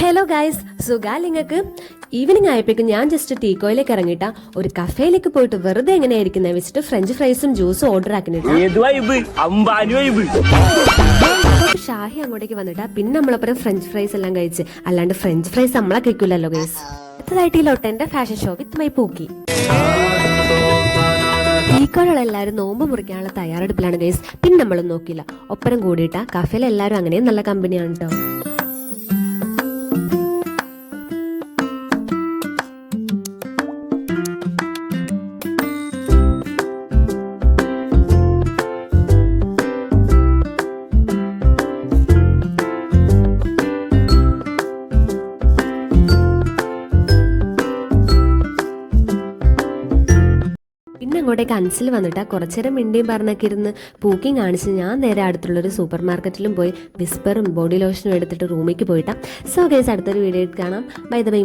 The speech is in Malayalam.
ഹലോ ഗൈസ്, സുഖാ നിങ്ങൾക്ക്? ഈവനിങ് ആയപ്പോഴേക്കും ഞാൻ ജസ്റ്റ് ടീക്കോയിലേക്ക് ഇറങ്ങിയിട്ട ഒരു കഫേയിലേക്ക് പോയിട്ട് വെറുതെ എങ്ങനെയായിരിക്കുന്ന വെച്ചിട്ട് ഫ്രഞ്ച് ഫ്രൈസും ജ്യൂസും ഓർഡർ ആക്കിട്ട് ഷാഹി അങ്ങോട്ടേക്ക് വന്നിട്ടാ പിന്നെ നമ്മളപ്പുറം ഫ്രഞ്ച് ഫ്രൈസ് എല്ലാം കഴിച്ച്. അല്ലാണ്ട് ഫ്രഞ്ച് ഫ്രൈസ് നമ്മളെ കഴിക്കൂലല്ലോ ഗൈസ്. അടുത്തതായിട്ട് ഈ ലോട്ടന്റെ ഫാഷൻ ഷോ വിത്ത് മൈ പൂക്കി. ടീക്കോയിലുള്ള എല്ലാവരും നോമ്പ് മുറിക്കാനുള്ള തയ്യാറെടുപ്പിലാണ് ഗൈസ്. പിന്നെ നമ്മളും നോക്കിയില്ല, ഒപ്പരം കൂടിയിട്ട കഫേയിൽ എല്ലാവരും അങ്ങനെയും നല്ല കമ്പനിയാണ് കേട്ടോ. പിന്നെ അങ്ങോട്ടേക്ക് അൻസിൽ വന്നിട്ട് കുറച്ചേരം മിണ്ടിയും പറഞ്ഞൊക്കെ ഇരുന്ന് പൂക്കിങ് കാണിച്ച് ഞാൻ നേരെ അടുത്തുള്ളൊരു സൂപ്പർ മാർക്കറ്റിലും പോയി വിസ്പറും ബോഡി ലോഷനും എടുത്തിട്ട് റൂമിലേക്ക് പോയിട്ടാ. സോ ഗൈസ്, അടുത്തൊരു വീഡിയോ കാണാം. ബൈ ദ ബൈ.